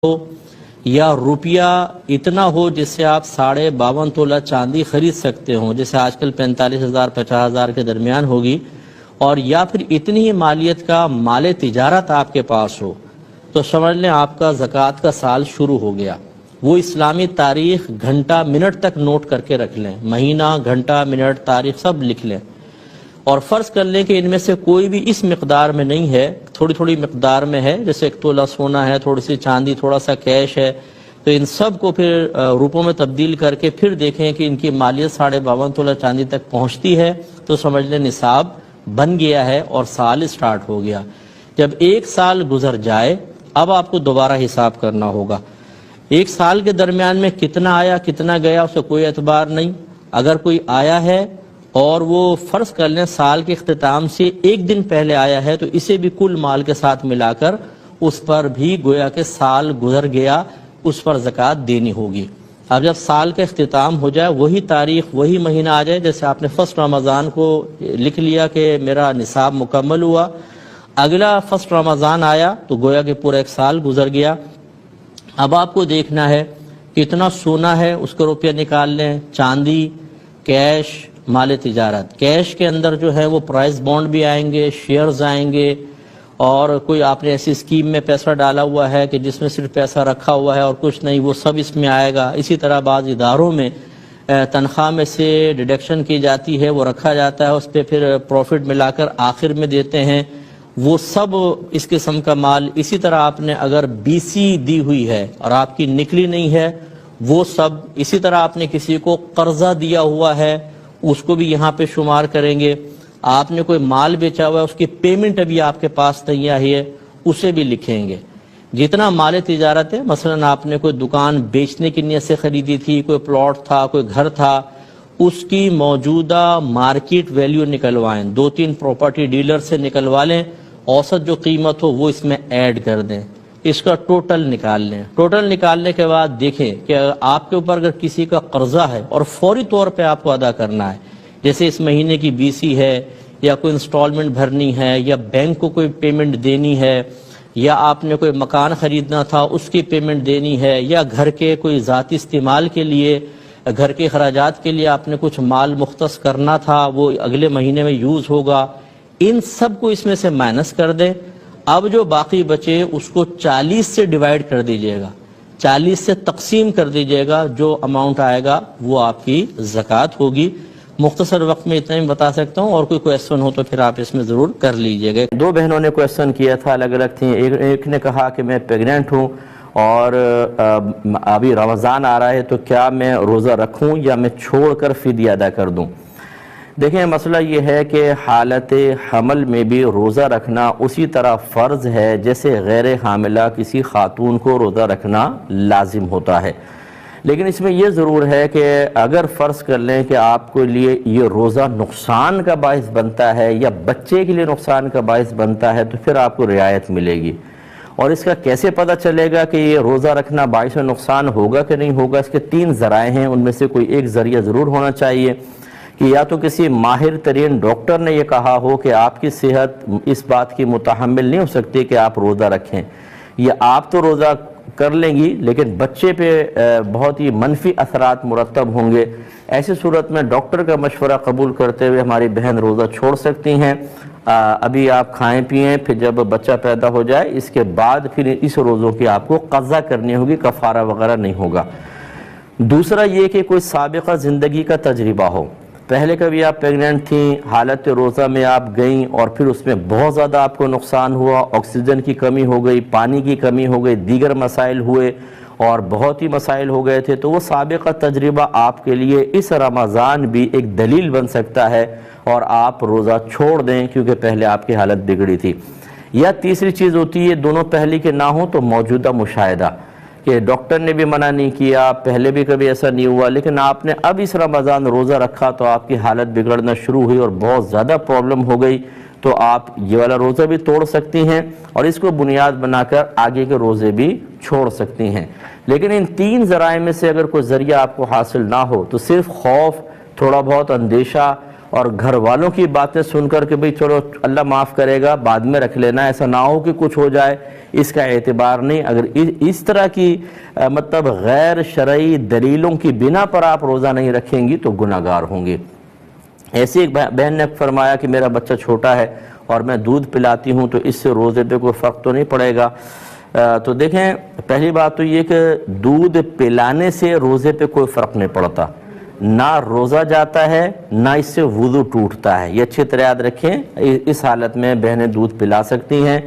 ہو یا روپیہ اتنا ہو جس سے آپ 52.5 تولہ چاندی خرید سکتے ہوں، جیسے آج کل 45,000 50,000 کے درمیان ہوگی، اور یا پھر اتنی ہی مالیت کا مال تجارت آپ کے پاس ہو، تو سمجھ لیں آپ کا زکوٰۃ کا سال شروع ہو گیا۔ وہ اسلامی تاریخ گھنٹہ منٹ تک نوٹ کر کے رکھ لیں، مہینہ گھنٹہ منٹ تاریخ سب لکھ لیں، اور فرض کر لیں کہ ان میں سے کوئی بھی اس مقدار میں نہیں ہے، تھوڑی تھوڑی مقدار میں ہے، جیسے 1 تولہ سونا ہے، تھوڑی سی چاندی، تھوڑا سا کیش ہے، تو ان سب کو پھر روپوں میں تبدیل کر کے پھر دیکھیں کہ ان کی مالیت 52.5 تولہ چاندی تک پہنچتی ہے تو سمجھ لیں نصاب بن گیا ہے اور سال اسٹارٹ ہو گیا۔ جب 1 سال گزر جائے اب آپ کو دوبارہ حساب کرنا ہوگا۔ 1 سال کے درمیان میں کتنا آیا کتنا گیا اس کا کوئی اعتبار نہیں۔ اگر کوئی آیا ہے اور وہ فرض کر لیں سال کے اختتام سے 1 دن پہلے آیا ہے، تو اسے بھی کل مال کے ساتھ ملا کر اس پر بھی گویا کہ سال گزر گیا، اس پر زکوٰۃ دینی ہوگی۔ اب جب سال کا اختتام ہو جائے، وہی تاریخ وہی مہینہ آ جائے، جیسے آپ نے فرسٹ رمضان کو لکھ لیا کہ میرا نصاب مکمل ہوا، اگلا فرسٹ رمضان آیا تو گویا کہ پورا 1 سال گزر گیا۔ اب آپ کو دیکھنا ہے کتنا سونا ہے، اس کا روپیہ نکال لیں، چاندی، کیش، مال تجارت۔ کیش کے اندر جو ہے وہ پرائز بانڈ بھی آئیں گے، شیئرز آئیں گے، اور کوئی آپ نے ایسی اسکیم میں پیسہ ڈالا ہوا ہے کہ جس میں صرف پیسہ رکھا ہوا ہے اور کچھ نہیں، وہ سب اس میں آئے گا۔ اسی طرح بعض اداروں میں تنخواہ میں سے ڈیڈکشن کی جاتی ہے، وہ رکھا جاتا ہے، اس پہ پھر پروفٹ ملا کر آخر میں دیتے ہیں، وہ سب اس قسم کا مال۔ اسی طرح آپ نے اگر BC دی ہوئی ہے اور آپ کی نکلی نہیں ہے، وہ سب۔ اسی طرح آپ نے کسی کو قرضہ دیا ہوا ہے، اس کو بھی یہاں پہ شمار کریں گے۔ آپ نے کوئی مال بیچا ہوا ہے، اس کی پیمنٹ ابھی آپ کے پاس نہیں آئی ہے، اسے بھی لکھیں گے۔ جتنا مال تجارت ہے، مثلا آپ نے کوئی دکان بیچنے کی نیت سے خریدی تھی، کوئی پلاٹ تھا، کوئی گھر تھا، اس کی موجودہ مارکیٹ ویلیو نکلوائیں، 2-3 پراپرٹی ڈیلر سے نکلوا لیں، اوسط جو قیمت ہو وہ اس میں ایڈ کر دیں، اس کا ٹوٹل نکال لیں۔ ٹوٹل نکالنے کے بعد دیکھیں کہ آپ کے اوپر اگر کسی کا قرضہ ہے اور فوری طور پہ آپ کو ادا کرنا ہے، جیسے اس مہینے کی BC ہے، یا کوئی انسٹالمنٹ بھرنی ہے، یا بینک کو کوئی پیمنٹ دینی ہے، یا آپ نے کوئی مکان خریدنا تھا اس کی پیمنٹ دینی ہے، یا گھر کے کوئی ذاتی استعمال کے لیے، گھر کے اخراجات کے لیے آپ نے کچھ مال مختص کرنا تھا، وہ اگلے مہینے میں یوز ہوگا، ان سب کو اس میں سے مائنس کر دیں۔ اب جو باقی بچے اس کو 40 سے ڈیوائیڈ کر دیجئے گا، 40 سے تقسیم کر دیجئے گا، جو اماؤنٹ آئے گا وہ آپ کی زکوٰۃ ہوگی۔ مختصر وقت میں اتنا ہی بتا سکتا ہوں، اور کوئی کویسچن ہو تو پھر آپ اس میں ضرور کر لیجئے گا۔ 2 بہنوں نے کویسچن کیا تھا، الگ الگ تھیں۔ ایک نے کہا کہ میں پیگننٹ ہوں اور ابھی رمضان آ رہا ہے، تو کیا میں روزہ رکھوں یا میں چھوڑ کر فدیہ ادا کر دوں؟ دیکھیں، مسئلہ یہ ہے کہ حالت حمل میں بھی روزہ رکھنا اسی طرح فرض ہے جیسے غیر حاملہ کسی خاتون کو روزہ رکھنا لازم ہوتا ہے۔ لیکن اس میں یہ ضرور ہے کہ اگر فرض کر لیں کہ آپ کے لیے یہ روزہ نقصان کا باعث بنتا ہے یا بچے کے لیے نقصان کا باعث بنتا ہے، تو پھر آپ کو رعایت ملے گی۔ اور اس کا کیسے پتہ چلے گا کہ یہ روزہ رکھنا باعث نقصان ہوگا کہ نہیں ہوگا؟ اس کے 3 ذرائع ہیں، ان میں سے کوئی ایک ذریعہ ضرور ہونا چاہیے کہ یا تو کسی ماہر ترین ڈاکٹر نے یہ کہا ہو کہ آپ کی صحت اس بات کی متحمل نہیں ہو سکتی کہ آپ روزہ رکھیں، یا آپ تو روزہ کر لیں گی لیکن بچے پہ بہت ہی منفی اثرات مرتب ہوں گے۔ ایسی صورت میں ڈاکٹر کا مشورہ قبول کرتے ہوئے ہماری بہن روزہ چھوڑ سکتی ہیں۔ ابھی آپ کھائیں پئیں، پھر جب بچہ پیدا ہو جائے اس کے بعد پھر اس روزوں کی آپ کو قضا کرنی ہوگی، کفارہ وغیرہ نہیں ہوگا۔ دوسرا یہ کہ کوئی سابقہ زندگی کا تجربہ ہو، پہلے کبھی آپ پیگننٹ تھیں، حالت روزہ میں آپ گئیں اور پھر اس میں بہت زیادہ آپ کو نقصان ہوا، آکسیجن کی کمی ہو گئی، پانی کی کمی ہو گئی، دیگر مسائل ہوئے اور بہت ہی مسائل ہو گئے تھے، تو وہ سابقہ تجربہ آپ کے لیے اس رمضان بھی ایک دلیل بن سکتا ہے اور آپ روزہ چھوڑ دیں کیونکہ پہلے آپ کی حالت بگڑی تھی۔ یا تیسری چیز ہوتی ہے، دونوں پہلے کے نہ ہوں تو موجودہ مشاہدہ، کہ ڈاکٹر نے بھی منع نہیں کیا، پہلے بھی کبھی ایسا نہیں ہوا، لیکن آپ نے اب اس رمضان روزہ رکھا تو آپ کی حالت بگڑنا شروع ہوئی اور بہت زیادہ پرابلم ہو گئی، تو آپ یہ والا روزہ بھی توڑ سکتی ہیں اور اس کو بنیاد بنا کر آگے کے روزے بھی چھوڑ سکتی ہیں۔ لیکن ان 3 ذرائع میں سے اگر کوئی ذریعہ آپ کو حاصل نہ ہو تو صرف خوف، تھوڑا بہت اندیشہ اور گھر والوں کی باتیں سن کر کہ بھئی چلو اللہ معاف کرے گا بعد میں رکھ لینا، ایسا نہ ہو کہ کچھ ہو جائے، اس کا اعتبار نہیں۔ اگر اس طرح کی مطلب غیر شرعی دلیلوں کی بنا پر آپ روزہ نہیں رکھیں گی تو گناہ گار ہوں گے۔ ایسی ایک بہن نے فرمایا کہ میرا بچہ چھوٹا ہے اور میں دودھ پلاتی ہوں تو اس سے روزے پہ کوئی فرق تو نہیں پڑے گا؟ تو دیکھیں، پہلی بات تو یہ کہ دودھ پلانے سے روزے پہ کوئی فرق نہیں پڑتا، نہ روزہ جاتا ہے نہ اس سے وضو ٹوٹتا ہے، یہ اچھی طرح یاد رکھیں۔ اس حالت میں بہنیں دودھ پلا سکتی ہیں،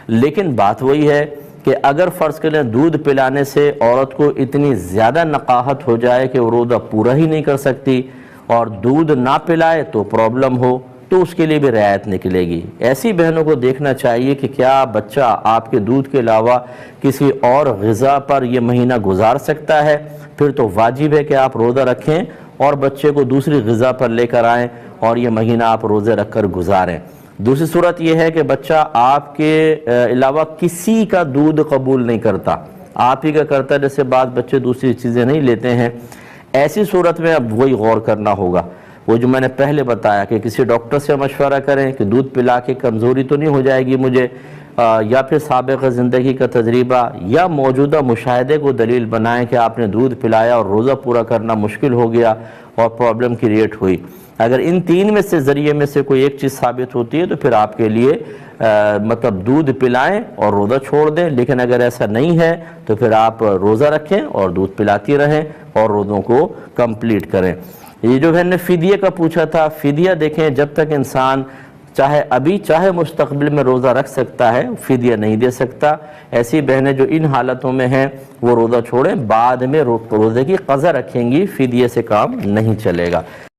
لیکن بات وہی ہے کہ اگر فرض کریں دودھ پلانے سے عورت کو اتنی زیادہ نقاہت ہو جائے کہ وہ روزہ پورا ہی نہیں کر سکتی اور دودھ نہ پلائے تو پرابلم ہو، تو اس کے لیے بھی رعایت نکلے گی۔ ایسی بہنوں کو دیکھنا چاہیے کہ کیا بچہ آپ کے دودھ کے علاوہ کسی اور غذا پر یہ مہینہ گزار سکتا ہے، پھر تو واجب ہے کہ آپ روزہ رکھیں اور بچے کو دوسری غذا پر لے کر آئیں اور یہ مہینہ آپ روزے رکھ کر گزاریں۔ دوسری صورت یہ ہے کہ بچہ آپ کے علاوہ کسی کا دودھ قبول نہیں کرتا، آپ ہی کا کرتا ہے، جیسے بعض بچے دوسری چیزیں نہیں لیتے ہیں۔ ایسی صورت میں اب وہی غور کرنا ہوگا، وہ جو میں نے پہلے بتایا کہ کسی ڈاکٹر سے مشورہ کریں کہ دودھ پلا کے کمزوری تو نہیں ہو جائے گی مجھے، یا پھر سابق زندگی کا تجربہ یا موجودہ مشاہدے کو دلیل بنائیں کہ آپ نے دودھ پلایا اور روزہ پورا کرنا مشکل ہو گیا اور پرابلم کریٹ ہوئی۔ اگر ان تین میں سے ذریعے میں سے کوئی ایک چیز ثابت ہوتی ہے تو پھر آپ کے لیے مطلب دودھ پلائیں اور روزہ چھوڑ دیں، لیکن اگر ایسا نہیں ہے تو پھر آپ روزہ رکھیں اور دودھ پلاتی رہیں اور روزوں کو کمپلیٹ کریں۔ یہ جو ہے نے فدیہ کا پوچھا تھا، فدیہ دیکھیں جب تک انسان چاہے ابھی چاہے مستقبل میں روزہ رکھ سکتا ہے، فدیہ نہیں دے سکتا۔ ایسی بہنیں جو ان حالتوں میں ہیں وہ روزہ چھوڑیں، بعد میں روزے کی قضا رکھیں گی، فدیہ سے کام نہیں چلے گا۔